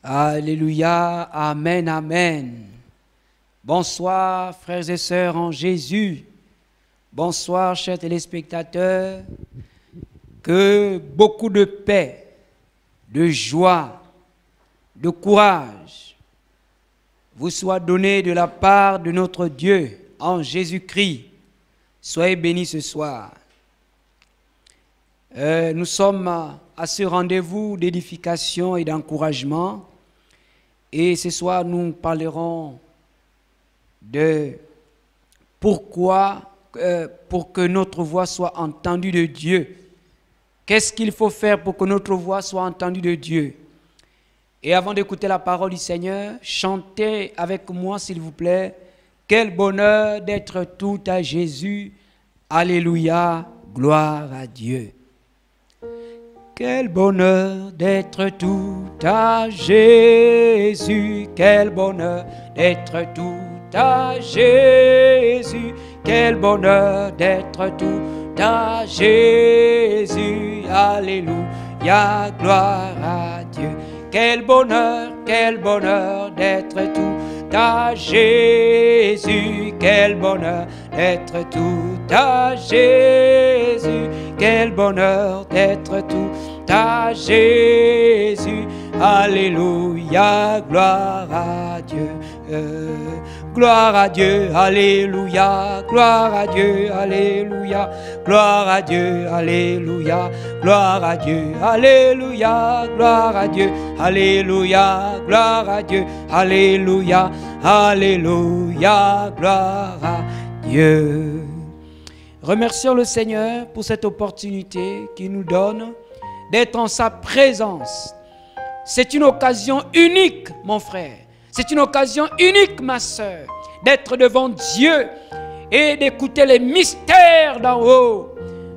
Alléluia, amen, amen. Bonsoir frères et sœurs en Jésus. Bonsoir chers téléspectateurs. Que beaucoup de paix, de joie, de courage vous soient donnés de la part de notre Dieu en Jésus-Christ. Soyez bénis ce soir. Nous sommes à ce rendez-vous d'édification et d'encouragement. Et ce soir, nous parlerons de pourquoi, pour que notre voix soit entendue de Dieu. Qu'est-ce qu'il faut faire pour que notre voix soit entendue de Dieu? Et avant d'écouter la parole du Seigneur, chantez avec moi, s'il vous plaît. Quel bonheur d'être tout à Jésus. Alléluia, gloire à Dieu. Quel bonheur d'être tout à Jésus. Quel bonheur d'être tout à Jésus. Quel bonheur d'être tout à Jésus. Alléluia, gloire à Dieu. Quel bonheur d'être tout à Jésus. Quel bonheur d'être tout à Jésus. Quel bonheur d'être tout à Jésus. Alléluia, gloire à Dieu. Gloire à Dieu, alléluia, gloire à Dieu, alléluia, gloire à Dieu, alléluia, gloire à Dieu, alléluia, gloire à Dieu, alléluia, gloire à Dieu, alléluia, alléluia, gloire à Dieu. Remercions le Seigneur pour cette opportunité qu'il nous donne d'être en sa présence. C'est une occasion unique, mon frère. C'est une occasion unique, ma sœur, d'être devant Dieu et d'écouter les mystères d'en haut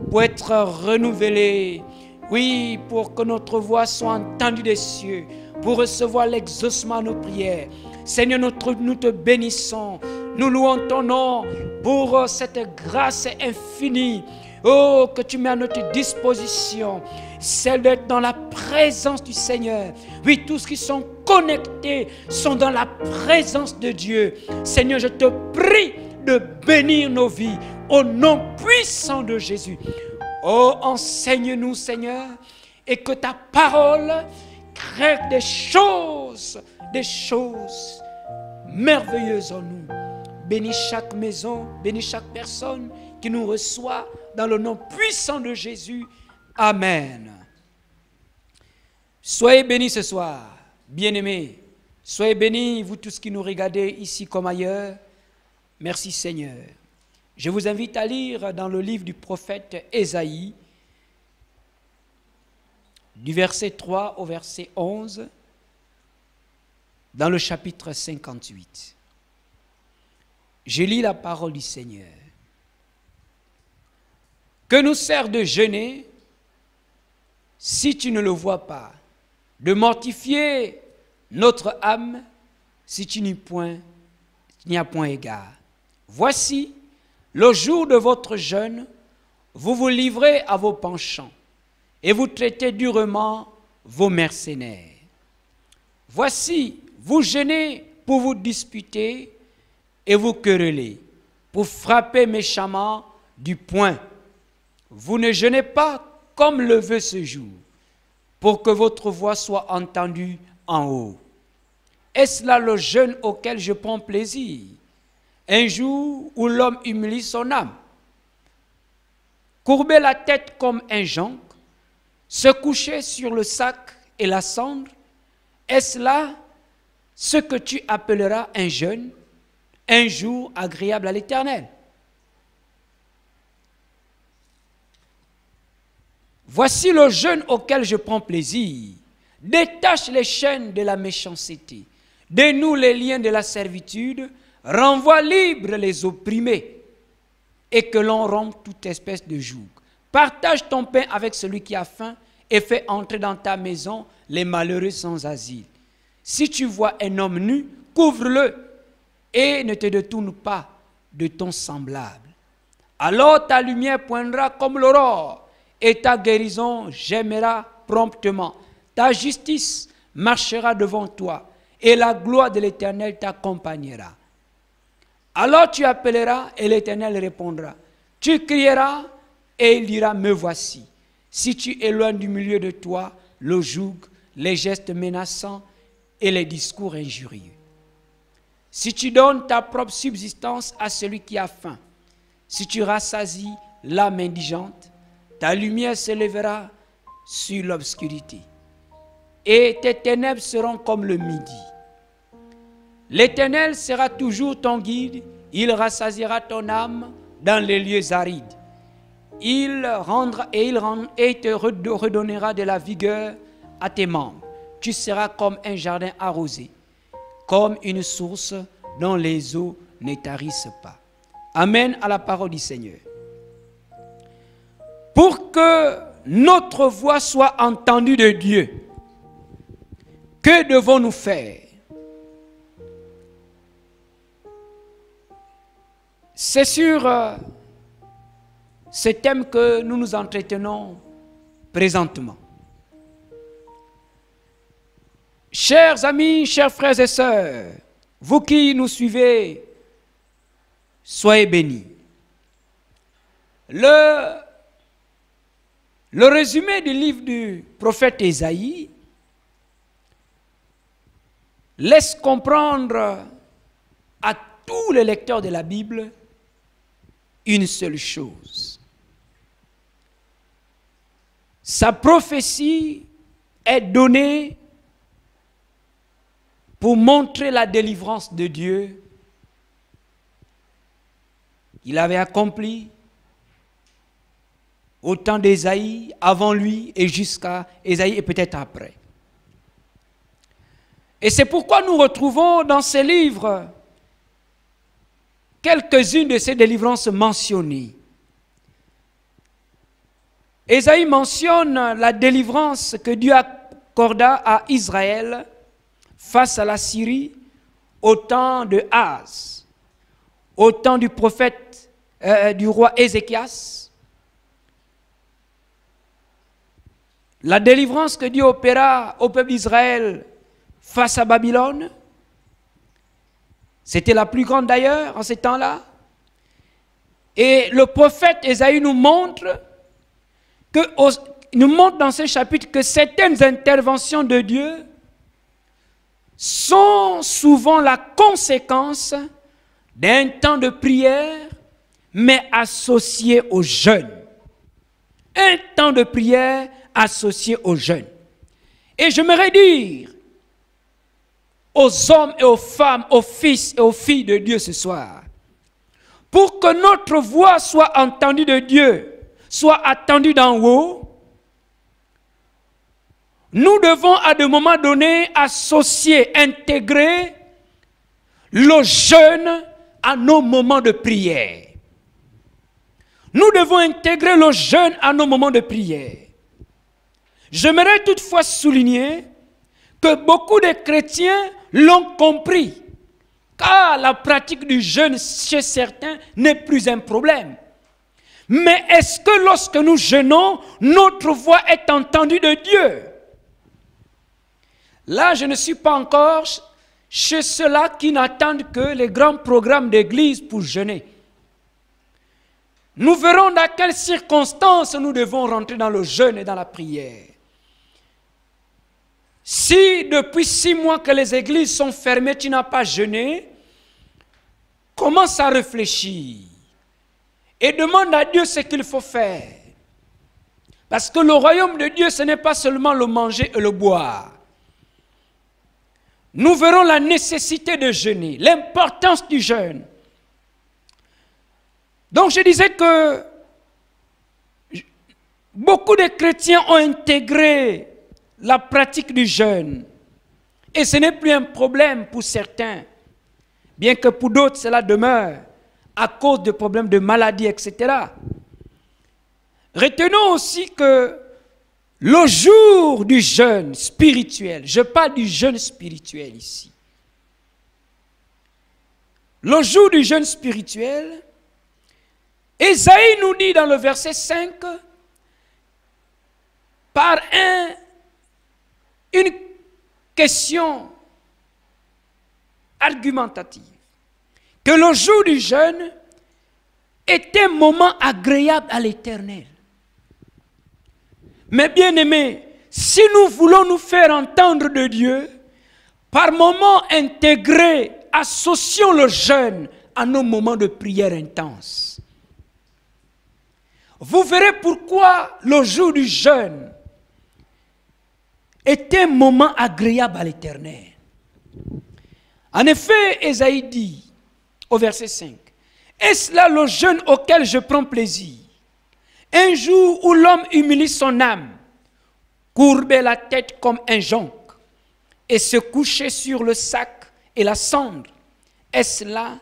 pour être renouvelé. Oui, pour que notre voix soit entendue des cieux, pour recevoir l'exaucement de nos prières. Seigneur, nous te bénissons. Nous louons ton nom pour cette grâce infinie. Oh, que tu mets à notre disposition, celle d'être dans la présence du Seigneur. Oui, tous qui sont connectés sont dans la présence de Dieu. Seigneur, je te prie de bénir nos vies au nom puissant de Jésus. Oh, enseigne-nous, Seigneur, et que ta parole crée des choses merveilleuses en nous. Bénis chaque maison, bénis chaque personne qui nous reçoit dans le nom puissant de Jésus. Amen. Soyez bénis ce soir, bien-aimés. Soyez bénis, vous tous qui nous regardez ici comme ailleurs. Merci Seigneur. Je vous invite à lire dans le livre du prophète Ésaïe, du verset 3 au verset 11, dans le chapitre 58. Je lis la parole du Seigneur. Que nous sert de jeûner si tu ne le vois pas, de mortifier notre âme si tu n'y as point égard. Voici, le jour de votre jeûne, vous vous livrez à vos penchants et vous traitez durement vos mercenaires. Voici, vous jeûnez pour vous disputer et vous quereller, pour frapper méchamment du poing. Vous ne jeûnez pas comme le veut ce jour, pour que votre voix soit entendue en haut. Est-ce là le jeûne auquel je prends plaisir? Un jour où l'homme humilie son âme. Courber la tête comme un jonc, se coucher sur le sac et la cendre, est-ce là ce que tu appelleras un jeûne, un jour agréable à l'Éternel? Voici le jeûne auquel je prends plaisir. Détache les chaînes de la méchanceté. Dénoue les liens de la servitude. Renvoie libres les opprimés. Et que l'on rompe toute espèce de joug. Partage ton pain avec celui qui a faim et fais entrer dans ta maison les malheureux sans asile. Si tu vois un homme nu, couvre-le et ne te détourne pas de ton semblable. Alors ta lumière poindra comme l'aurore et ta guérison germera promptement. Ta justice marchera devant toi, et la gloire de l'Éternel t'accompagnera. Alors tu appelleras, et l'Éternel répondra. Tu crieras, et il dira, me voici. Si tu éloignes du milieu de toi le joug, les gestes menaçants et les discours injurieux. Si tu donnes ta propre subsistance à celui qui a faim, si tu rassasies l'âme indigente, ta lumière se lèvera sur l'obscurité, et tes ténèbres seront comme le midi. L'Éternel sera toujours ton guide, il rassasiera ton âme dans les lieux arides. Il te redonnera de la vigueur à tes membres. Tu seras comme un jardin arrosé, comme une source dont les eaux ne tarissent pas. Amen à la parole du Seigneur. Pour que notre voix soit entendue de Dieu, que devons-nous faire? C'est sur ce thème que nous nous entretenons présentement. Chers amis, chers frères et sœurs, vous qui nous suivez, soyez bénis. Le résumé du livre du prophète Ésaïe laisse comprendre à tous les lecteurs de la Bible une seule chose. Sa prophétie est donnée pour montrer la délivrance de Dieu qu'il avait accomplie au temps d'Ésaïe, avant lui et jusqu'à Ésaïe et peut-être après. Et c'est pourquoi nous retrouvons dans ces livres quelques-unes de ces délivrances mentionnées. Ésaïe mentionne la délivrance que Dieu accorda à Israël face à la Syrie au temps de Ahaz, au temps du prophète, du roi Ézéchias. La délivrance que Dieu opéra au peuple d'Israël face à Babylone, c'était la plus grande d'ailleurs en ces temps-là. Et le prophète Ésaïe nous montre dans ce chapitre que certaines interventions de Dieu sont souvent la conséquence d'un temps de prière, mais associé au jeûne. Un temps de prière associé au jeûne. Et j'aimerais dire aux hommes et aux femmes, aux fils et aux filles de Dieu ce soir, pour que notre voix soit entendue de Dieu, soit attendue d'en haut, nous devons à des moments donnés associer, intégrer le jeûne à nos moments de prière. Nous devons intégrer le jeûne à nos moments de prière. J'aimerais toutefois souligner que beaucoup de chrétiens l'ont compris, car la pratique du jeûne chez certains n'est plus un problème. Mais est-ce que lorsque nous jeûnons, notre voix est entendue de Dieu? Là, je ne suis pas encore chez ceux-là qui n'attendent que les grands programmes d'église pour jeûner. Nous verrons dans quelles circonstances nous devons rentrer dans le jeûne et dans la prière. Si depuis 6 mois que les églises sont fermées, tu n'as pas jeûné, commence à réfléchir et demande à Dieu ce qu'il faut faire. Parce que le royaume de Dieu, ce n'est pas seulement le manger et le boire. Nous verrons la nécessité de jeûner, l'importance du jeûne. Donc je disais que beaucoup de chrétiens ont intégré la pratique du jeûne. Et ce n'est plus un problème pour certains, bien que pour d'autres cela demeure à cause de problèmes de maladie, etc. Retenons aussi que le jour du jeûne spirituel, je parle du jeûne spirituel ici. Le jour du jeûne spirituel, Ésaïe nous dit dans le verset 5, par une question argumentative que le jour du jeûne est un moment agréable à l'Éternel. Mais bien aimés, si nous voulons nous faire entendre de Dieu, par moments intégrés, associons le jeûne à nos moments de prière intense. Vous verrez pourquoi le jour du jeûne est un moment agréable à l'Éternel. En effet, Ésaïe dit au verset 5, « Est-ce là le jeûne auquel je prends plaisir? Un jour où l'homme humilie son âme, courber la tête comme un jonc et se coucher sur le sac et la cendre. Est-ce là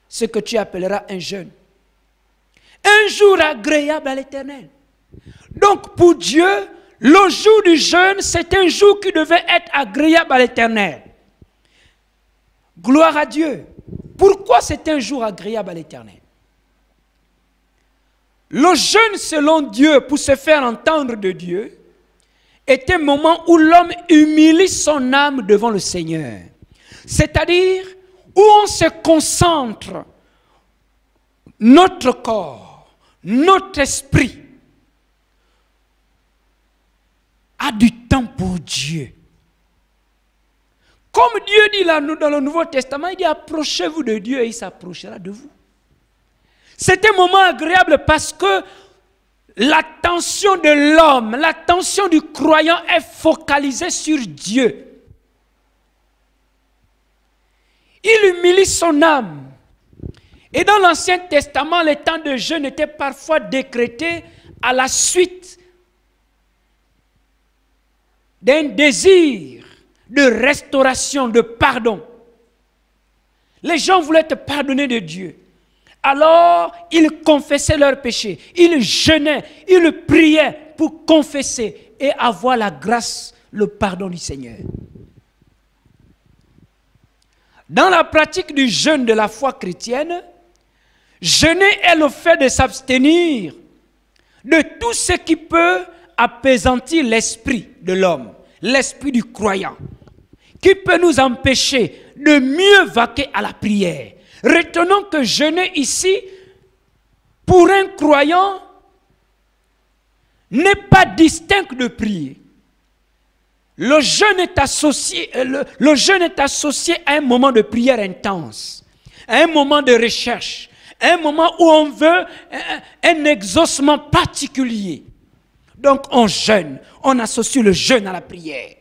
ce que tu appelleras un jeûne? Un jour agréable à l'Éternel. » Donc pour Dieu, le jour du jeûne, c'est un jour qui devait être agréable à l'Éternel. Gloire à Dieu. Pourquoi c'est un jour agréable à l'Éternel? Le jeûne selon Dieu, pour se faire entendre de Dieu, est un moment où l'homme humilie son âme devant le Seigneur. C'est-à-dire où on se concentre, notre corps, notre esprit, a du temps pour Dieu. Comme Dieu dit là, dans le Nouveau Testament, il dit approchez-vous de Dieu et il s'approchera de vous. C'est un moment agréable parce que l'attention de l'homme, l'attention du croyant est focalisée sur Dieu. Il humilie son âme. Et dans l'Ancien Testament, les temps de jeûne étaient parfois décrétés à la suite d'un désir de restauration, de pardon. Les gens voulaient être pardonnés de Dieu. Alors, ils confessaient leurs péchés. Ils jeûnaient, ils priaient pour confesser et avoir la grâce, le pardon du Seigneur. Dans la pratique du jeûne de la foi chrétienne, jeûner est le fait de s'abstenir de tout ce qui peut apaisantir l'esprit de l'homme, l'esprit du croyant, qui peut nous empêcher de mieux vaquer à la prière. Retenons que jeûner ici, pour un croyant, n'est pas distinct de prier. Le jeûne est associé à un moment de prière intense, à un moment de recherche, à un moment où on veut un exaucement particulier. Donc on jeûne, on associe le jeûne à la prière.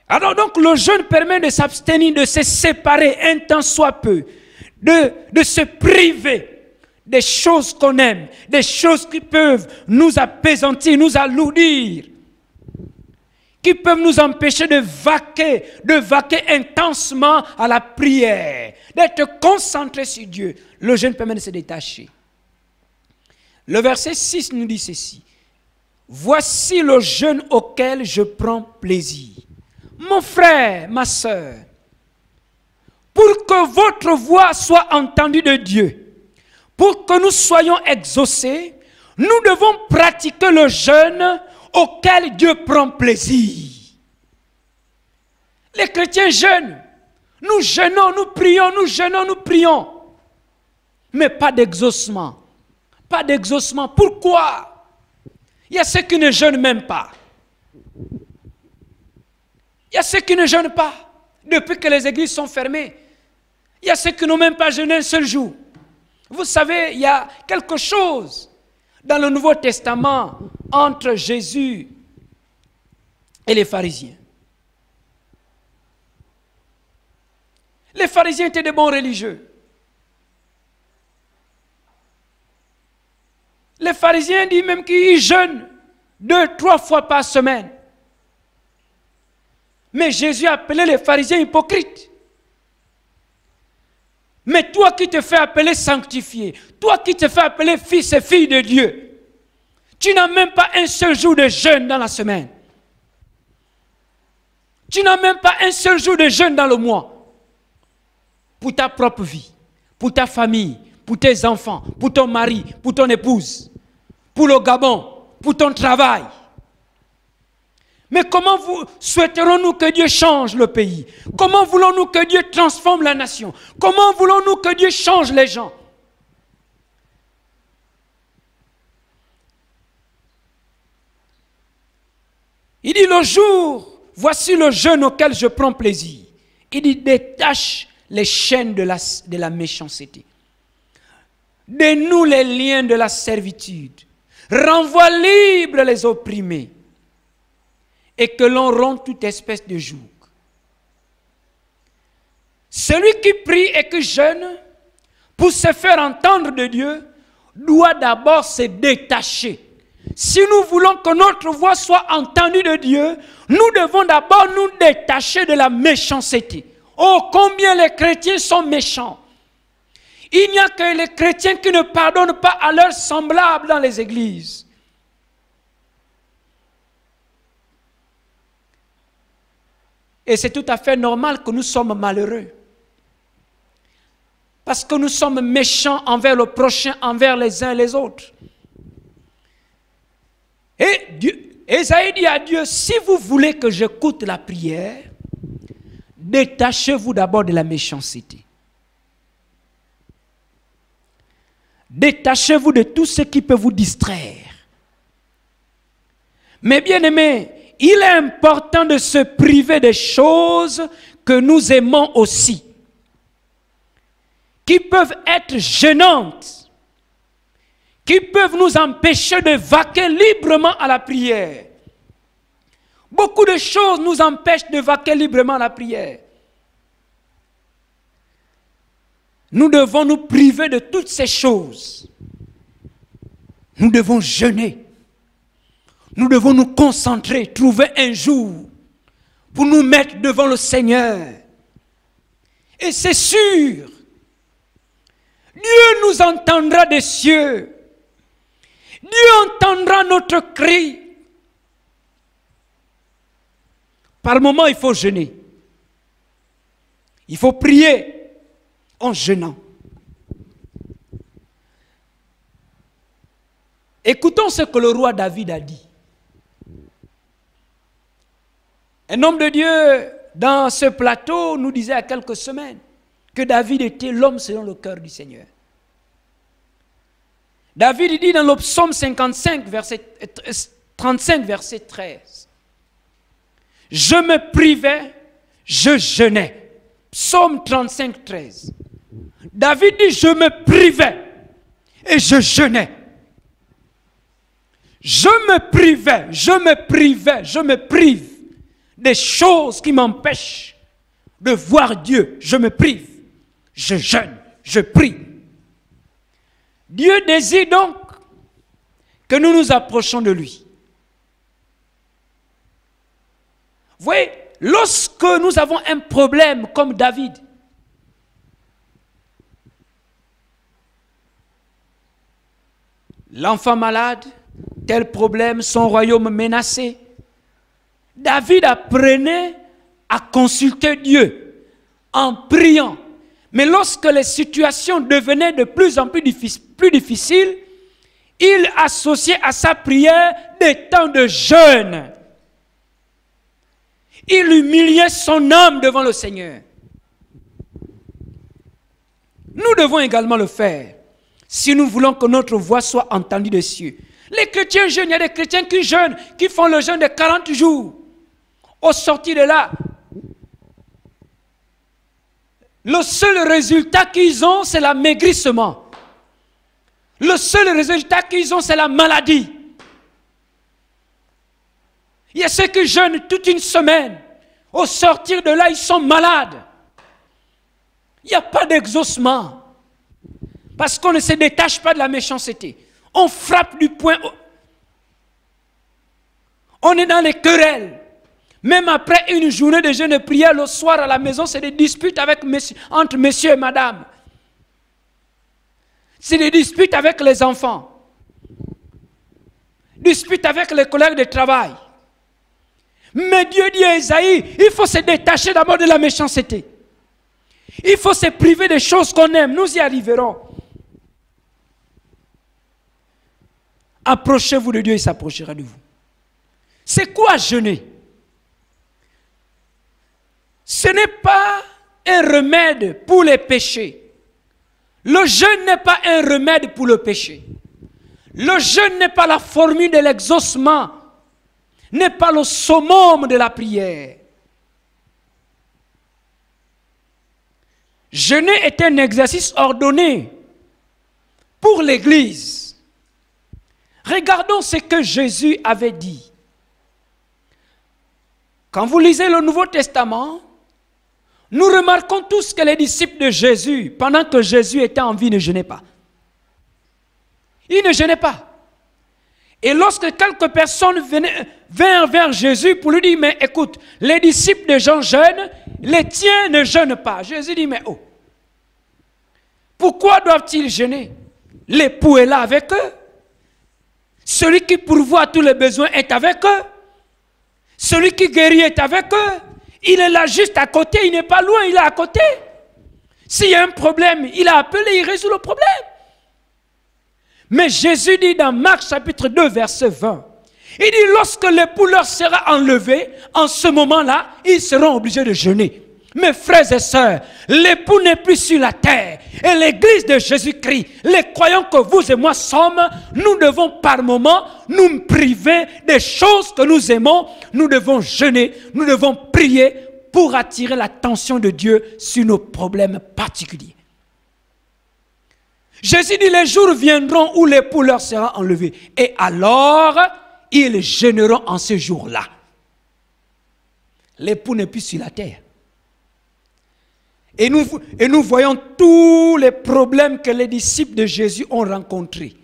Alors donc le jeûne permet de s'abstenir, de se séparer un temps soit peu, de se priver des choses qu'on aime, des choses qui peuvent nous apaisantir, nous alourdir, qui peuvent nous empêcher de vaquer intensement à la prière, d'être concentré sur Dieu. Le jeûne permet de se détacher. Le verset 6 nous dit ceci. « Voici le jeûne auquel je prends plaisir. » Mon frère, ma soeur, pour que votre voix soit entendue de Dieu, pour que nous soyons exaucés, nous devons pratiquer le jeûne auquel Dieu prend plaisir. Les chrétiens jeûnent. Nous jeûnons, nous prions, nous jeûnons, nous prions. Mais pas d'exaucement. Pas d'exaucement. Pourquoi? Il y a ceux qui ne jeûnent même pas. Il y a ceux qui ne jeûnent pas depuis que les églises sont fermées. Il y a ceux qui n'ont même pas jeûné un seul jour. Vous savez, il y a quelque chose dans le Nouveau Testament entre Jésus et les pharisiens. Les pharisiens étaient des bons religieux. Les pharisiens disent même qu'ils jeûnent 2-3 fois par semaine. Mais Jésus appelait les pharisiens hypocrites. Mais toi qui te fais appeler sanctifié, toi qui te fais appeler fils et fille de Dieu, tu n'as même pas un seul jour de jeûne dans la semaine. Tu n'as même pas un seul jour de jeûne dans le mois. Pour ta propre vie, pour ta famille, pour tes enfants, pour ton mari, pour ton épouse, pour le Gabon, pour ton travail. Mais comment souhaiterons-nous que Dieu change le pays? Comment voulons-nous que Dieu transforme la nation? Comment voulons-nous que Dieu change les gens? Il dit le jour, voici le jeûne auquel je prends plaisir. Il dit détache les chaînes de la méchanceté. Dénoue les liens de la servitude. Renvoie libre les opprimés. Et que l'on rompe toute espèce de joug. Celui qui prie et qui jeûne pour se faire entendre de Dieu doit d'abord se détacher. Si nous voulons que notre voix soit entendue de Dieu, nous devons d'abord nous détacher de la méchanceté. Oh, combien les chrétiens sont méchants! Il n'y a que les chrétiens qui ne pardonnent pas à leurs semblables dans les églises. Et c'est tout à fait normal que nous sommes malheureux. Parce que nous sommes méchants envers le prochain, envers les uns et les autres. Et Ésaïe dit à Dieu, si vous voulez que j'écoute la prière, détachez-vous d'abord de la méchanceté. Détachez-vous de tout ce qui peut vous distraire. Mais bien aimés, il est important de se priver des choses que nous aimons aussi, qui peuvent être gênantes, qui peuvent nous empêcher de vaquer librement à la prière. Beaucoup de choses nous empêchent de vaquer librement à la prière. Nous devons nous priver de toutes ces choses. Nous devons jeûner. Nous devons nous concentrer, trouver un jour pour nous mettre devant le Seigneur. Et c'est sûr, Dieu nous entendra des cieux. Dieu entendra notre cri. Par moment, il faut jeûner. Il faut prier en jeûnant. Écoutons ce que le roi David a dit. Un homme de Dieu dans ce plateau nous disait à quelques semaines que David était l'homme selon le cœur du Seigneur. David dit dans le psaume 55, verset 35, verset 13. Je me privais, je jeûnais. Psaume 35, 13. David dit, je me privais et je jeûnais. Je me privais, je me prive des choses qui m'empêchent de voir Dieu. Je me prive, je jeûne, je prie. Dieu désire donc que nous nous approchions de lui. Vous voyez, lorsque nous avons un problème comme David, l'enfant malade, tel problème, son royaume menacé, David apprenait à consulter Dieu en priant. Mais lorsque les situations devenaient de plus en plus difficiles, il associait à sa prière des temps de jeûne. Il humiliait son âme devant le Seigneur. Nous devons également le faire si nous voulons que notre voix soit entendue des cieux. Les chrétiens jeûnent, il y a des chrétiens qui jeûnent, qui font le jeûne de 40 jours. Au sortir de là, le seul résultat qu'ils ont, c'est l'amaigrissement. Le seul résultat qu'ils ont, c'est la maladie. Il y a ceux qui jeûnent toute une semaine. Au sortir de là, ils sont malades. Il n'y a pas d'exaucement. Parce qu'on ne se détache pas de la méchanceté. On frappe du poing. On est dans les querelles. Même après une journée de jeûne et de prière, le soir à la maison, c'est des disputes entre monsieur et madame. C'est des disputes avec les enfants. Disputes avec les collègues de travail. Mais Dieu dit à Ésaïe, il faut se détacher d'abord de la méchanceté. Il faut se priver des choses qu'on aime. Nous y arriverons. Approchez-vous de Dieu, il s'approchera de vous. C'est quoi jeûner? Ce n'est pas un remède pour les péchés. Le jeûne n'est pas un remède pour le péché. Le jeûne n'est pas la formule de l'exaucement, n'est pas le summum de la prière. Jeûner est un exercice ordonné pour l'Église. Regardons ce que Jésus avait dit. Quand vous lisez le Nouveau Testament, nous remarquons tous que les disciples de Jésus, pendant que Jésus était en vie, ne jeûnaient pas. Ils ne jeûnaient pas. Et lorsque quelques personnes vinrent vers Jésus pour lui dire, mais écoute, les disciples de Jean jeûnent, les tiens ne jeûnent pas. Jésus dit, mais oh, pourquoi doivent-ils jeûner? L'époux est là avec eux. Celui qui pourvoit tous les besoins est avec eux. Celui qui guérit est avec eux. Il est là juste à côté, il n'est pas loin, il est à côté. S'il y a un problème, il a appelé, il résout le problème. Mais Jésus dit dans Marc chapitre 2 verset 20, il dit lorsque l'époux leur sera enlevé, en ce moment-là, ils seront obligés de jeûner. Mes frères et sœurs, l'époux n'est plus sur la terre. Et l'église de Jésus-Christ, les croyants que vous et moi sommes, nous devons par moments nous priver des choses que nous aimons. Nous devons jeûner, nous devons prier pour attirer l'attention de Dieu sur nos problèmes particuliers. Jésus dit, les jours viendront où l'époux leur sera enlevé. Et alors, ils jeûneront en ce jour-là. L'époux n'est plus sur la terre. Et nous voyons tous les problèmes que les disciples de Jésus ont rencontrés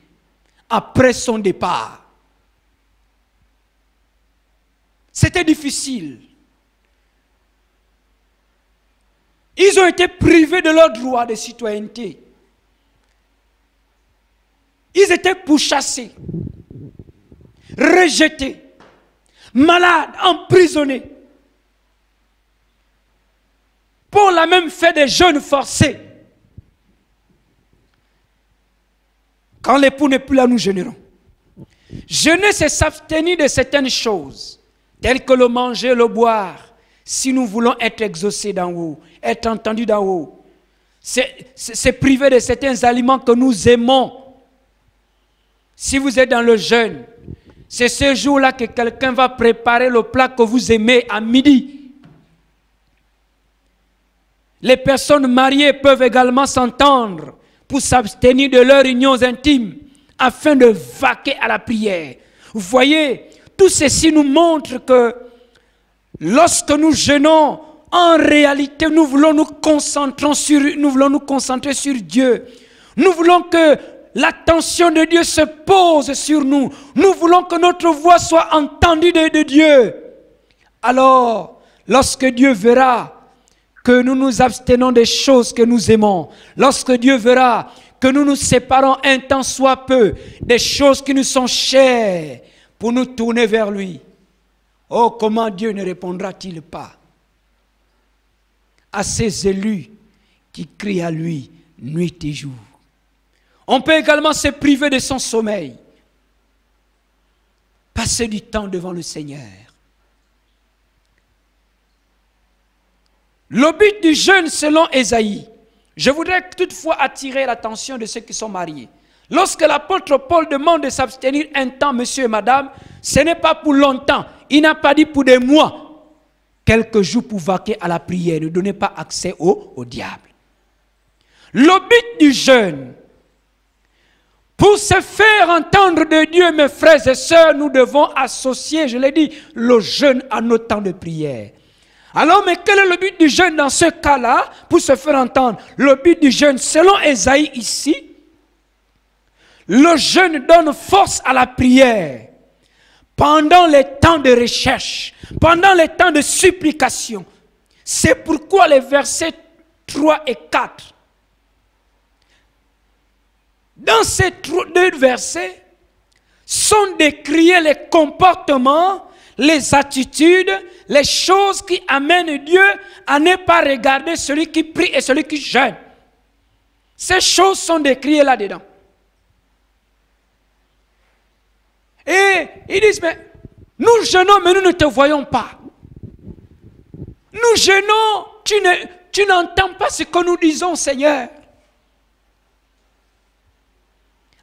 après son départ. C'était difficile. Ils ont été privés de leur droit de citoyenneté. Ils étaient pourchassés, rejetés, malades, emprisonnés. Pour la même fait des jeûnes forcés. Quand l'époux n'est plus là, nous jeûnerons. Jeûner, c'est s'abstenir de certaines choses, telles que le manger, le boire, si nous voulons être exaucés d'en haut, être entendus d'en haut. C'est priver de certains aliments que nous aimons. Si vous êtes dans le jeûne, c'est ce jour-là que quelqu'un va préparer le plat que vous aimez à midi. Les personnes mariées peuvent également s'entendre pour s'abstenir de leurs unions intimes afin de vaquer à la prière. Vous voyez, tout ceci nous montre que lorsque nous jeûnons, en réalité, nous voulons nous concentrer sur Dieu. Nous voulons que l'attention de Dieu se pose sur nous. Nous voulons que notre voix soit entendue de Dieu. Alors, lorsque Dieu verra que nous nous abstenons des choses que nous aimons, lorsque Dieu verra que nous nous séparons un temps soit peu des choses qui nous sont chères pour nous tourner vers lui, oh, comment Dieu ne répondra-t-il pas à ses élus qui crient à lui nuit et jour? On peut également se priver de son sommeil, passer du temps devant le Seigneur. Le but du jeûne selon Ésaïe, je voudrais toutefois attirer l'attention de ceux qui sont mariés. Lorsque l'apôtre Paul demande de s'abstenir un temps, monsieur et madame, ce n'est pas pour longtemps. Il n'a pas dit pour des mois. Quelques jours pour vaquer à la prière. Ne donnez pas accès au diable. Le but du jeûne, pour se faire entendre de Dieu, mes frères et sœurs, nous devons associer, je l'ai dit, le jeûne à nos temps de prière. Alors, mais quel est le but du jeûne dans ce cas-là, pour se faire entendre? Le but du jeûne, selon Ésaïe ici, le jeûne donne force à la prière pendant les temps de recherche, pendant les temps de supplication. C'est pourquoi les versets 3 et 4, dans ces deux versets, sont décrits les comportements, les attitudes, les choses qui amènent Dieu à ne pas regarder celui qui prie et celui qui jeûne. Ces choses sont décrites là-dedans. Et ils disent, mais nous jeûnons, mais nous ne te voyons pas. Nous jeûnons, tu n'entends pas ce que nous disons, Seigneur.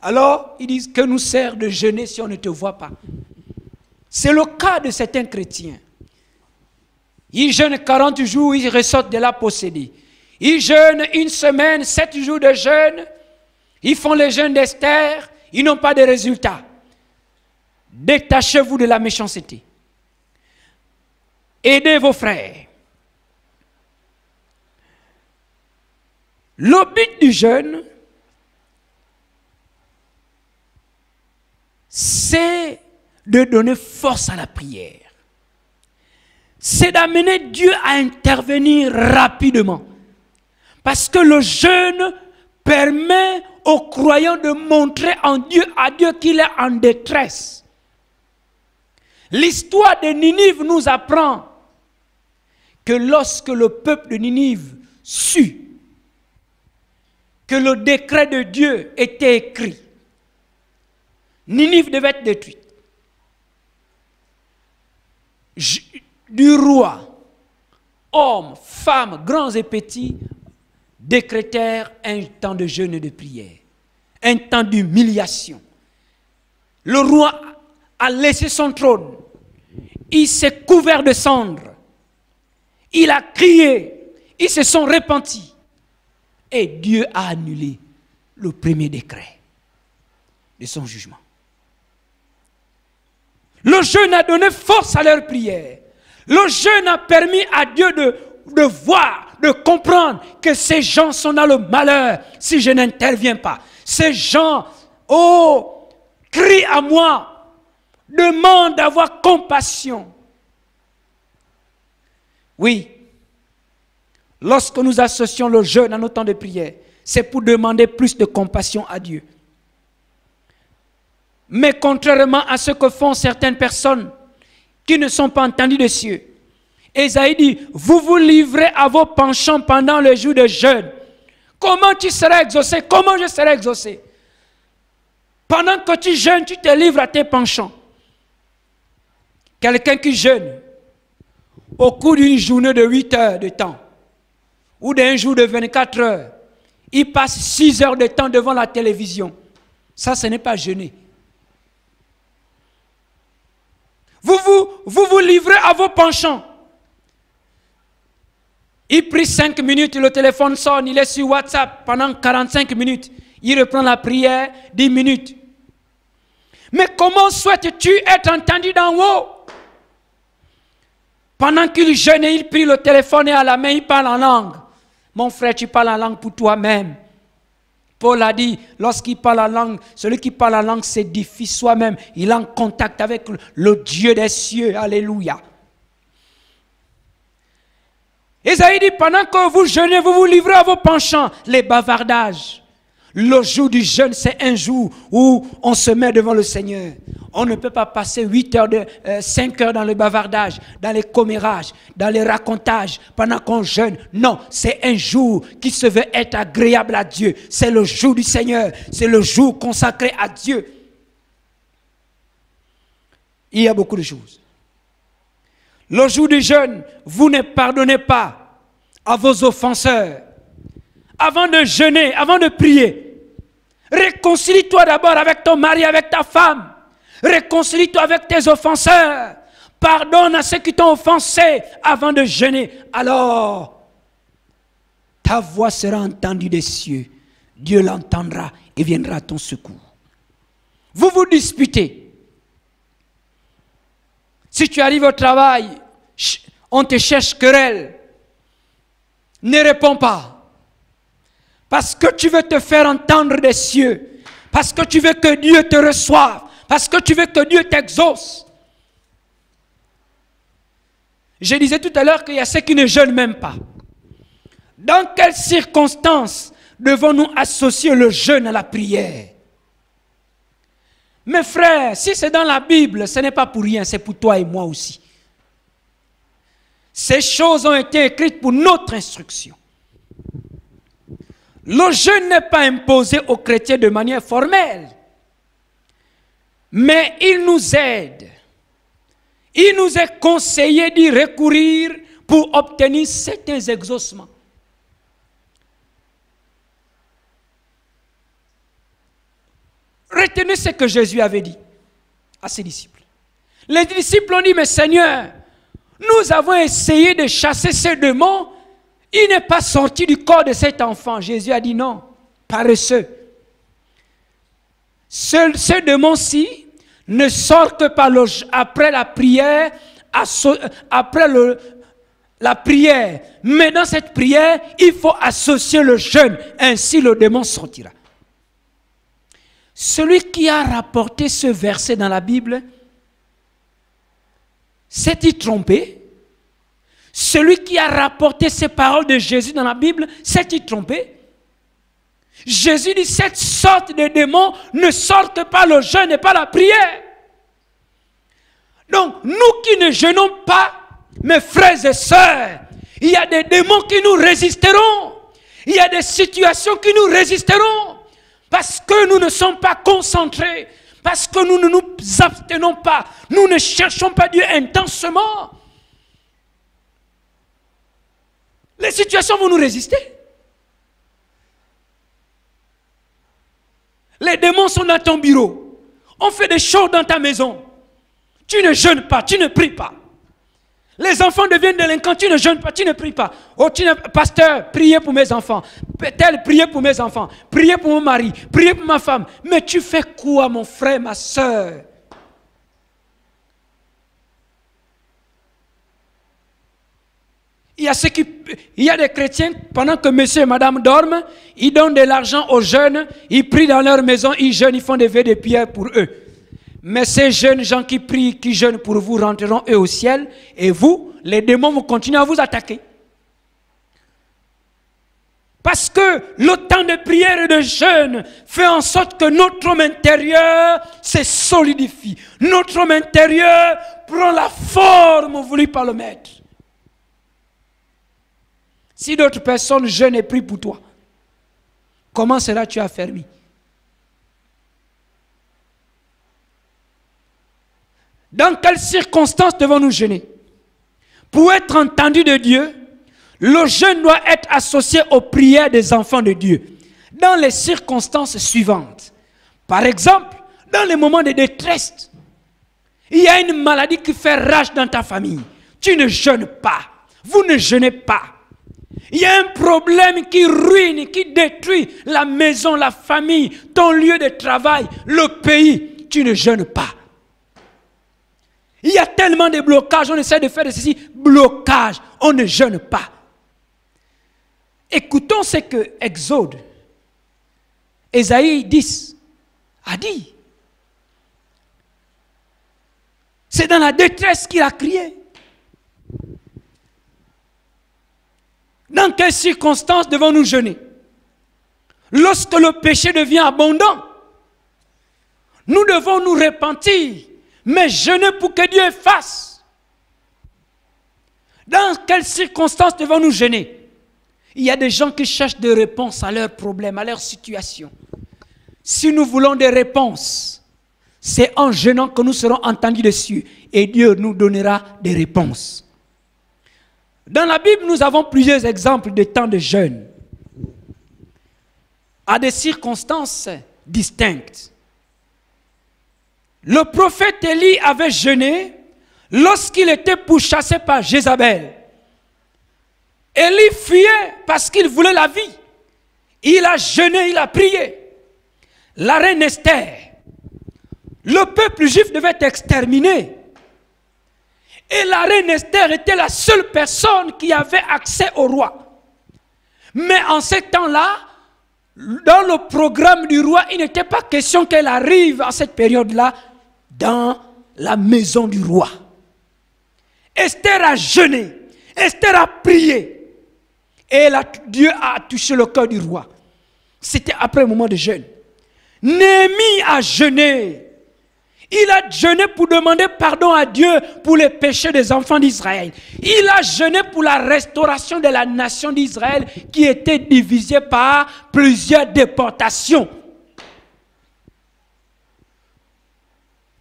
Alors, ils disent que nous sert de jeûner si on ne te voit pas. C'est le cas de certains chrétiens. Ils jeûnent 40 jours, ils ressortent de là possédés. Ils jeûnent une semaine, 7 jours de jeûne. Ils font les jeûnes d'Esther, ils n'ont pas de résultats. Détachez-vous de la méchanceté. Aidez vos frères. Le but du jeûne, c'est de donner force à la prière. C'est d'amener Dieu à intervenir rapidement. Parce que le jeûne permet aux croyants de montrer à Dieu qu'il est en détresse. L'histoire de Ninive nous apprend que lorsque le peuple de Ninive sut que le décret de Dieu était écrit, Ninive devait être détruite. Du roi, hommes, femmes, grands et petits, décrétèrent un temps de jeûne et de prière, un temps d'humiliation. Le roi a laissé son trône, il s'est couvert de cendres, il a crié, ils se sont repentis et Dieu a annulé le premier décret de son jugement. Le jeûne a donné force à leur prière. Le jeûne a permis à Dieu de voir, de comprendre que ces gens sont dans le malheur si je n'interviens pas. Ces gens, crient à moi, demandent d'avoir compassion. Oui, lorsque nous associons le jeûne à nos temps de prière, c'est pour demander plus de compassion à Dieu. Mais contrairement à ce que font certaines personnes qui ne sont pas entendues de cieux, Ésaïe dit, vous vous livrez à vos penchants pendant le jour de jeûne. Comment tu seras exaucé? Comment je serai exaucé? Pendant que tu jeûnes, tu te livres à tes penchants. Quelqu'un qui jeûne au cours d'une journée de 8 heures de temps ou d'un jour de 24 heures, il passe 6 heures de temps devant la télévision. Ça, ce n'est pas jeûner. Vous vous livrez à vos penchants. Il prie 5 minutes, le téléphone sonne, il est sur WhatsApp pendant 45 minutes. Il reprend la prière 10 minutes. Mais comment souhaites-tu être entendu d'en haut? Pendant qu'il jeûne et il prie, le téléphone est à la main, il parle en langue. Mon frère, tu parles en langue pour toi-même. Paul a dit, lorsqu'il parle en langue, celui qui parle en langue s'édifie soi-même. Il est en contact avec le Dieu des cieux. Alléluia. Ésaïe dit, pendant que vous jeûnez, vous vous livrez à vos penchants, les bavardages. Le jour du jeûne, c'est un jour où on se met devant le Seigneur. On ne peut pas passer 5 heures dans le bavardage, dans les commérages, dans les racontages, pendant qu'on jeûne. Non, c'est un jour qui se veut être agréable à Dieu. C'est le jour du Seigneur. C'est le jour consacré à Dieu. Il y a beaucoup de choses. Le jour du jeûne, vous ne pardonnez pas à vos offenseurs. Avant de jeûner, avant de prier, réconcilie-toi d'abord avec ton mari, avec ta femme. Réconcilie-toi avec tes offenseurs. Pardonne à ceux qui t'ont offensé avant de jeûner. Alors, ta voix sera entendue des cieux. Dieu l'entendra et viendra à ton secours. Vous vous disputez. Si tu arrives au travail, on te cherche querelle. Ne réponds pas. Parce que tu veux te faire entendre des cieux. Parce que tu veux que Dieu te reçoive. Parce que tu veux que Dieu t'exauce. Je disais tout à l'heure qu'il y a ceux qui ne jeûnent même pas. Dans quelles circonstances devons-nous associer le jeûne à la prière? Mes frères, si c'est dans la Bible, ce n'est pas pour rien, c'est pour toi et moi aussi. Ces choses ont été écrites pour notre instruction. Le jeûne n'est pas imposé aux chrétiens de manière formelle. Mais il nous aide. Il nous est conseillé d'y recourir pour obtenir certains exaucements. Retenez ce que Jésus avait dit à ses disciples. Les disciples ont dit, mais Seigneur, nous avons essayé de chasser ce démon, il n'est pas sorti du corps de cet enfant. Jésus a dit non, paresseux. Ce démon-ci ne sort que après la prière, la prière. Mais dans cette prière, il faut associer le jeûne, ainsi le démon sortira. Celui qui a rapporté ce verset dans la Bible, s'est-il trompé? Celui qui a rapporté ces paroles de Jésus dans la Bible, s'est-il trompé? Jésus dit, cette sorte de démons ne sortent pas le jeûne et pas la prière. Donc, nous qui ne jeûnons pas, mes frères et sœurs, il y a des démons qui nous résisteront. Il y a des situations qui nous résisteront. Parce que nous ne sommes pas concentrés. Parce que nous ne nous abstenons pas. Nous ne cherchons pas Dieu intensément. Les situations vont nous résister. Les démons sont dans ton bureau. On fait des choses dans ta maison. Tu ne jeûnes pas, tu ne pries pas. Les enfants deviennent délinquants, tu ne jeûnes pas, tu ne pries pas. Oh, pasteur, priez pour mes enfants. Tel, priez pour mes enfants. Priez pour mon mari, priez pour ma femme. Mais tu fais quoi, mon frère, ma soeur? Il y a des chrétiens, pendant que monsieur et madame dorment, ils donnent de l'argent aux jeunes, ils prient dans leur maison, ils jeûnent, ils font des vœux de prière pour eux. Mais ces jeunes gens qui prient, qui jeûnent pour vous, rentreront eux au ciel, et vous, les démons vont continuer à vous attaquer. Parce que le temps de prière et de jeûne fait en sorte que notre homme intérieur se solidifie. Notre homme intérieur prend la forme voulue par le Maître. Si d'autres personnes jeûnent et prient pour toi, comment seras-tu affermi? Dans quelles circonstances devons-nous jeûner? Pour être entendu de Dieu, le jeûne doit être associé aux prières des enfants de Dieu. Dans les circonstances suivantes. Par exemple, dans les moments de détresse, il y a une maladie qui fait rage dans ta famille. Tu ne jeûnes pas. Vous ne jeûnez pas. Il y a un problème qui ruine, qui détruit la maison, la famille, ton lieu de travail, le pays. Tu ne jeûnes pas. Il y a tellement de blocages, on essaie de faire de ceci, blocage, on ne jeûne pas. Écoutons ce que Exode, Ésaïe 10, a dit. C'est dans la détresse qu'il a crié. Dans quelles circonstances devons-nous jeûner? Lorsque le péché devient abondant, nous devons nous repentir, mais jeûner pour que Dieu fasse. Dans quelles circonstances devons-nous jeûner? Il y a des gens qui cherchent des réponses à leurs problèmes, à leurs situations. Si nous voulons des réponses, c'est en jeûnant que nous serons entendus dessus et Dieu nous donnera des réponses. Dans la Bible, nous avons plusieurs exemples de temps de jeûne à des circonstances distinctes. Le prophète Élie avait jeûné lorsqu'il était pourchassé par Jézabel. Élie fuyait parce qu'il voulait la vie. Il a jeûné, il a prié. La reine Esther, le peuple juif devait être exterminé. Et la reine Esther était la seule personne qui avait accès au roi. Mais en ce temps-là, dans le programme du roi, il n'était pas question qu'elle arrive à cette période-là dans la maison du roi. Esther a jeûné, Esther a prié. Et Dieu a touché le cœur du roi. C'était après un moment de jeûne. Néhémie a jeûné. Il a jeûné pour demander pardon à Dieu pour les péchés des enfants d'Israël. Il a jeûné pour la restauration de la nation d'Israël qui était divisée par plusieurs déportations.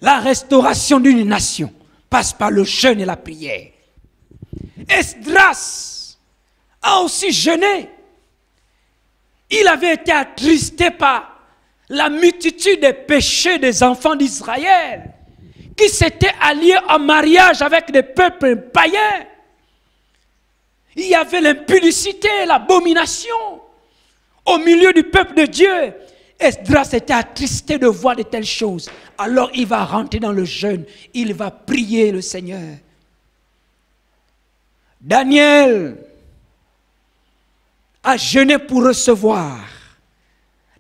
La restauration d'une nation passe par le jeûne et la prière. Esdras a aussi jeûné. Il avait été attristé par la multitude des péchés des enfants d'Israël qui s'étaient alliés en mariage avec des peuples païens. Il y avait l'impudicité, l'abomination au milieu du peuple de Dieu. Esdras était attristé de voir de telles choses. Alors il va rentrer dans le jeûne. Il va prier le Seigneur. Daniel a jeûné pour recevoir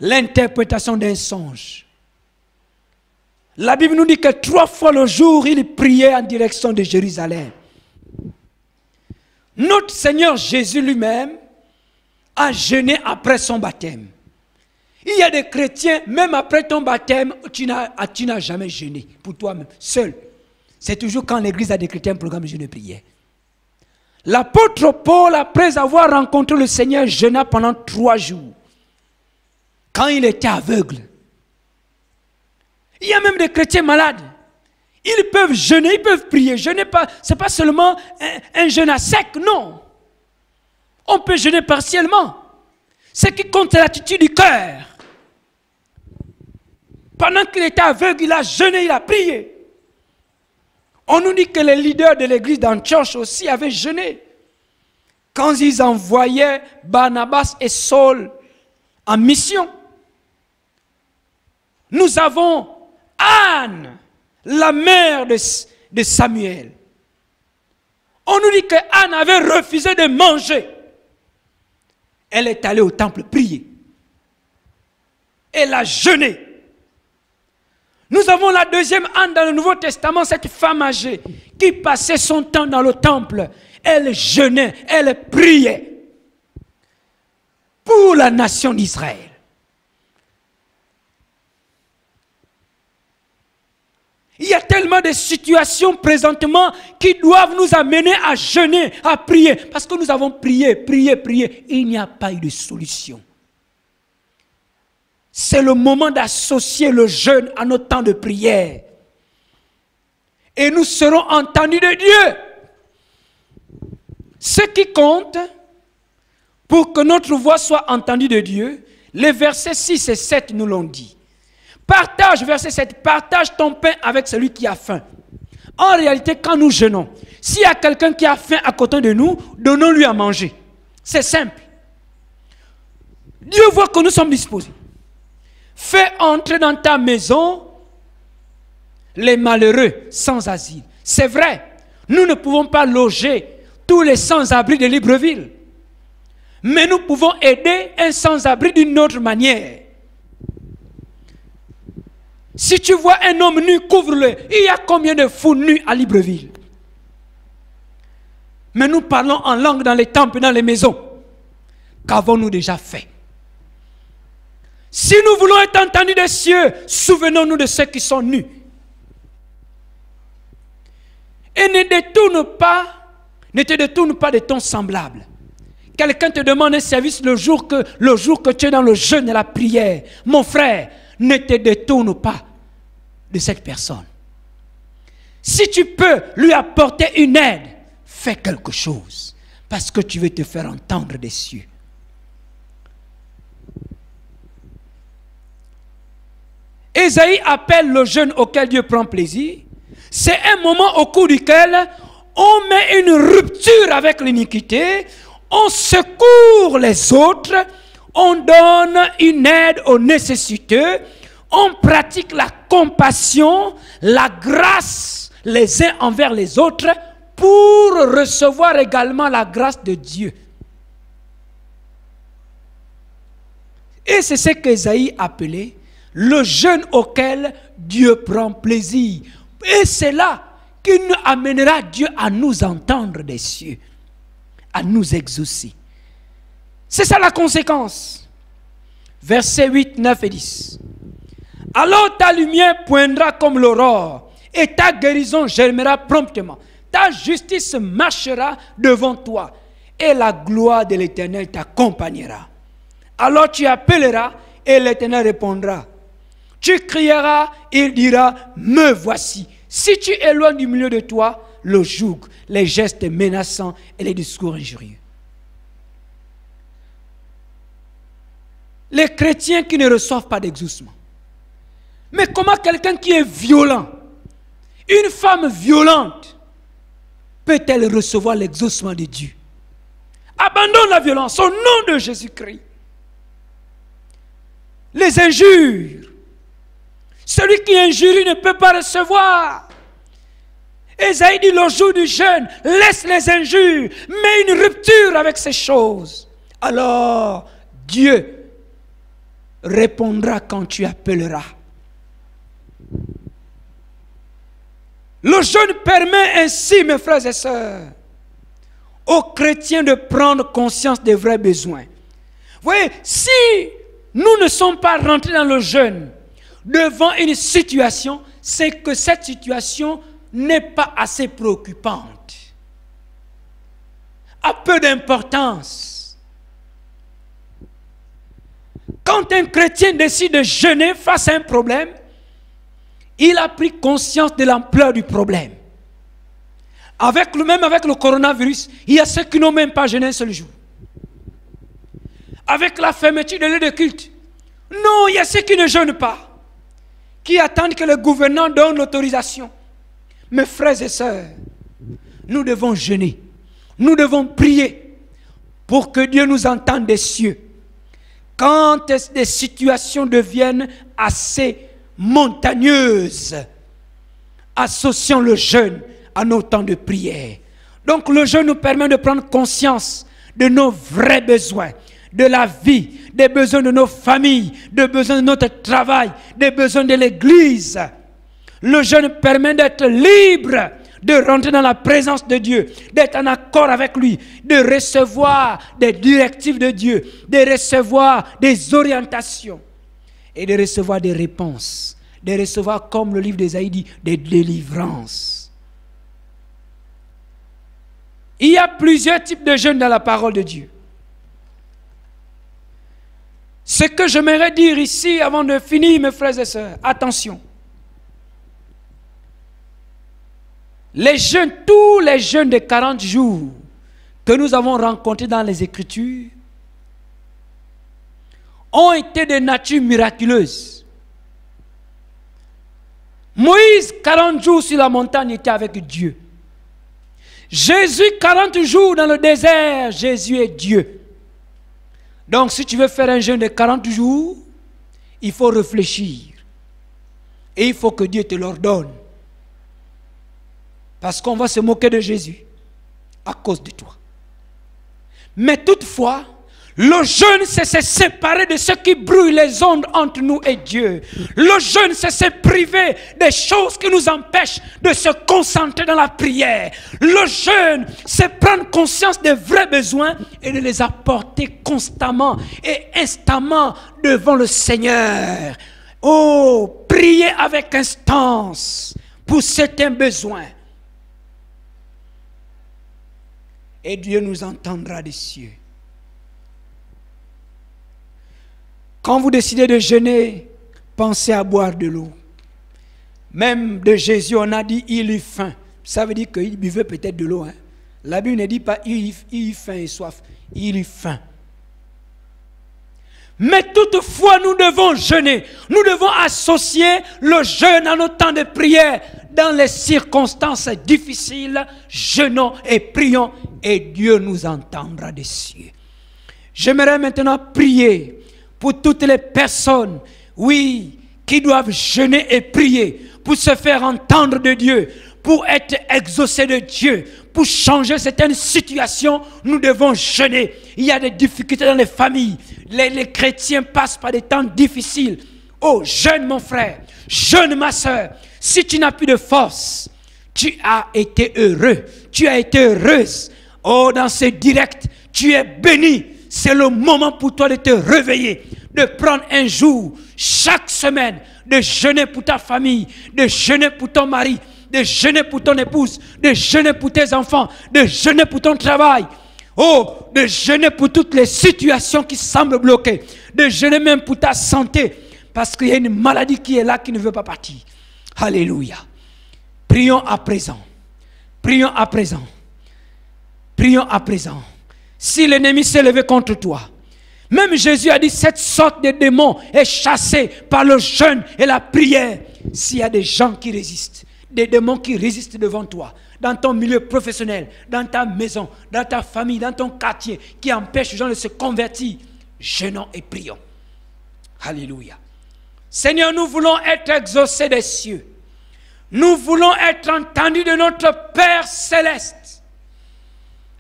l'interprétation d'un songe. La Bible nous dit que 3 fois le jour, il priait en direction de Jérusalem. Notre Seigneur Jésus lui-même a jeûné après son baptême. Il y a des chrétiens, même après ton baptême, tu n'as jamais jeûné pour toi-même, seul. C'est toujours quand l'église a décrété un programme de jeûne et prière. L'apôtre Paul, après avoir rencontré le Seigneur, jeûna pendant 3 jours. Quand il était aveugle. Il y a même des chrétiens malades. Ils peuvent jeûner, ils peuvent prier. Ce n'est pas seulement un jeûne à sec, non. On peut jeûner partiellement. Ce qui compte, c'est l'attitude du cœur. Pendant qu'il était aveugle, il a jeûné, il a prié. On nous dit que les leaders de l'église d'Antioche aussi avaient jeûné. Quand ils envoyaient Barnabas et Saul en mission. Nous avons Anne, la mère de Samuel. On nous dit que Anne avait refusé de manger. Elle est allée au temple prier. Elle a jeûné. Nous avons la deuxième Anne dans le Nouveau Testament, cette femme âgée qui passait son temps dans le temple. Elle jeûnait, elle priait pour la nation d'Israël. Il y a tellement de situations présentement qui doivent nous amener à jeûner, à prier. Parce que nous avons prié. Il n'y a pas eu de solution. C'est le moment d'associer le jeûne à notre temps de prière. Et nous serons entendus de Dieu. Ce qui compte, pour que notre voix soit entendue de Dieu, les versets 6 et 7 nous l'ont dit. Partage, verset 7, partage ton pain avec celui qui a faim. En réalité, quand nous jeûnons, s'il y a quelqu'un qui a faim à côté de nous, donnons-lui à manger. C'est simple. Dieu voit que nous sommes disposés. Fais entrer dans ta maison les malheureux sans asile. C'est vrai, nous ne pouvons pas loger tous les sans-abri de Libreville. Mais nous pouvons aider un sans-abri d'une autre manière. Si tu vois un homme nu, couvre-le. Il y a combien de fous nus à Libreville? Mais nous parlons en langue dans les temples, dans les maisons. Qu'avons-nous déjà fait? Si nous voulons être entendus des cieux, souvenons-nous de ceux qui sont nus. Et ne te détourne pas de ton semblable. Quelqu'un te demande un service le jour que tu es dans le jeûne et la prière. Mon frère, ne te détourne pas de cette personne. Si tu peux lui apporter une aide, fais quelque chose. Parce que tu veux te faire entendre des cieux. Ésaïe appelle le jeûne auquel Dieu prend plaisir. C'est un moment au cours duquel on met une rupture avec l'iniquité, on secourt les autres, on donne une aide aux nécessiteux, on pratique la compassion, la grâce les uns envers les autres pour recevoir également la grâce de Dieu. Et c'est ce qu'Ésaïe appelait le jeûne auquel Dieu prend plaisir. Et c'est là qu'il nous amènera Dieu à nous entendre des cieux, à nous exaucer. C'est ça la conséquence. Versets 8, 9 et 10. Alors ta lumière poindra comme l'aurore, et ta guérison germera promptement. Ta justice marchera devant toi, et la gloire de l'Éternel t'accompagnera. Alors tu appelleras, et l'Éternel répondra. Tu crieras, il dira, me voici. Si tu éloignes du milieu de toi le joug, les gestes menaçants et les discours injurieux. Les chrétiens qui ne reçoivent pas d'exaucement. Mais comment quelqu'un qui est violent, une femme violente, peut-elle recevoir l'exaucement de Dieu? Abandonne la violence au nom de Jésus-Christ. Les injures. Celui qui injurie ne peut pas recevoir. Ésaïe dit le jour du jeûne, laisse les injures, mets une rupture avec ces choses. Alors, Dieu répondra quand tu appelleras. Le jeûne permet ainsi, mes frères et sœurs, aux chrétiens de prendre conscience des vrais besoins. Vous voyez, si nous ne sommes pas rentrés dans le jeûne devant une situation, c'est que cette situation n'est pas assez préoccupante, a peu d'importance. Quand un chrétien décide de jeûner face à un problème, il a pris conscience de l'ampleur du problème. Même avec le coronavirus, il y a ceux qui n'ont même pas jeûné un seul jour. Avec la fermeture des lieux de culte, non, il y a ceux qui ne jeûnent pas, qui attendent que le gouvernement donne l'autorisation. Mes frères et sœurs, nous devons jeûner, nous devons prier pour que Dieu nous entende des cieux. Quand des situations deviennent assez montagneuses, associons le jeûne à nos temps de prière. Donc le jeûne nous permet de prendre conscience de nos vrais besoins, de la vie, des besoins de nos familles, des besoins de notre travail, des besoins de l'Église. Le jeûne permet d'être libre, de rentrer dans la présence de Dieu, d'être en accord avec lui, de recevoir des directives de Dieu, de recevoir des orientations et de recevoir des réponses, de recevoir, comme le livre d'Ésaïe dit, des délivrances. Il y a plusieurs types de jeûne dans la parole de Dieu. Ce que j'aimerais dire ici avant de finir, mes frères et sœurs, attention. Les jeûnes, tous les jeûnes de 40 jours que nous avons rencontrés dans les Écritures ont été de nature miraculeuse. Moïse, 40 jours sur la montagne, était avec Dieu. Jésus, 40 jours dans le désert, Jésus est Dieu. Donc, si tu veux faire un jeûne de 40 jours, il faut réfléchir. Et il faut que Dieu te l'ordonne. Parce qu'on va se moquer de Jésus à cause de toi. Mais toutefois, le jeûne, c'est se séparer de ce qui brouille les ondes entre nous et Dieu. Le jeûne, c'est se priver des choses qui nous empêchent de se concentrer dans la prière. Le jeûne, c'est prendre conscience des vrais besoins et de les apporter constamment et instamment devant le Seigneur. Oh, prier avec instance pour certains besoins. Et Dieu nous entendra des cieux. Quand vous décidez de jeûner, pensez à boire de l'eau. Même de Jésus, on a dit il eut faim. Ça veut dire qu'il buvait peut-être de l'eau. Hein? La Bible ne dit pas il eut faim et soif. Il eut faim. Mais toutefois, nous devons jeûner. Nous devons associer le jeûne à nos temps de prière. Dans les circonstances difficiles, jeûnons et prions et Dieu nous entendra des cieux. J'aimerais maintenant prier pour toutes les personnes, oui, qui doivent jeûner et prier pour se faire entendre de Dieu, pour être exaucés de Dieu, pour changer certaines situations. Nous devons jeûner. Il y a des difficultés dans les familles. Les chrétiens passent par des temps difficiles. Oh, jeûne mon frère, jeûne ma soeur. Si tu n'as plus de force, tu as été heureux, tu as été heureuse. Oh, dans ce direct, tu es béni. C'est le moment pour toi de te réveiller, de prendre un jour, chaque semaine, de jeûner pour ta famille, de jeûner pour ton mari, de jeûner pour ton épouse, de jeûner pour tes enfants, de jeûner pour ton travail. Oh, de jeûner pour toutes les situations qui semblent bloquées, de jeûner même pour ta santé, parce qu'il y a une maladie qui est là, qui ne veut pas partir. Alléluia. Prions à présent. Prions à présent. Prions à présent. Si l'ennemi s'est levé contre toi, même Jésus a dit cette sorte de démon est chassée par le jeûne et la prière. S'il y a des gens qui résistent, des démons qui résistent devant toi, dans ton milieu professionnel, dans ta maison, dans ta famille, dans ton quartier, qui empêchent les gens de se convertir, jeûnons et prions. Alléluia. Seigneur, nous voulons être exaucés des cieux. Nous voulons être entendus de notre Père céleste.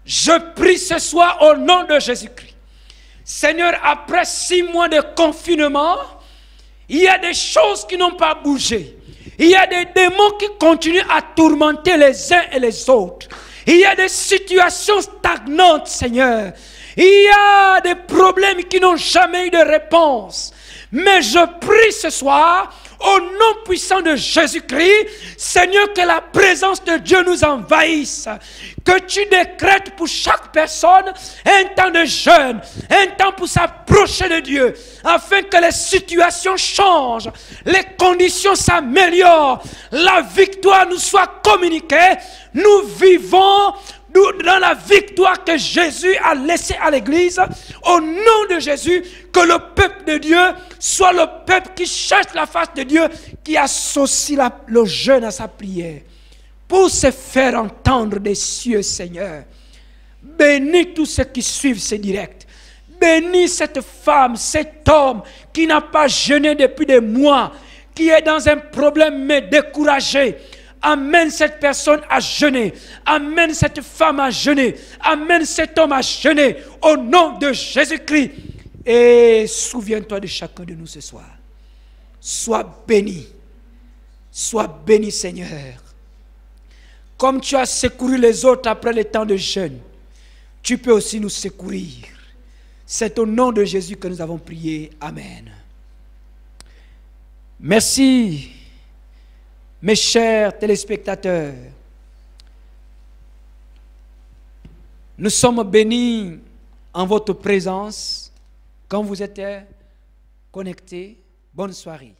Je prie ce soir au nom de Jésus-Christ. Seigneur, après 6 mois de confinement, il y a des choses qui n'ont pas bougé. Il y a des démons qui continuent à tourmenter les uns et les autres. Il y a des situations stagnantes, Seigneur. Il y a des problèmes qui n'ont jamais eu de réponse. Mais je prie ce soir, au nom puissant de Jésus-Christ, Seigneur, que la présence de Dieu nous envahisse. Que tu décrètes pour chaque personne un temps de jeûne, un temps pour s'approcher de Dieu, afin que les situations changent, les conditions s'améliorent, la victoire nous soit communiquée. Nous vivons dans la victoire que Jésus a laissée à l'Église. Au nom de Jésus, que le peuple de Dieu soit le peuple qui cherche la face de Dieu, qui associe le jeûne à sa prière, pour se faire entendre des cieux, Seigneur. Bénis tous ceux qui suivent ce direct. Bénis cette femme, cet homme qui n'a pas jeûné depuis des mois, qui est dans un problème mais découragé. Amène cette personne à jeûner. Amène cette femme à jeûner. Amène cet homme à jeûner. Au nom de Jésus-Christ. Et souviens-toi de chacun de nous ce soir. Sois béni. Sois béni, Seigneur. Comme tu as secouru les autres après le temps de jeûne, tu peux aussi nous secourir. C'est au nom de Jésus que nous avons prié. Amen. Merci, mes chers téléspectateurs. Nous sommes bénis en votre présence quand vous êtes connectés. Bonne soirée.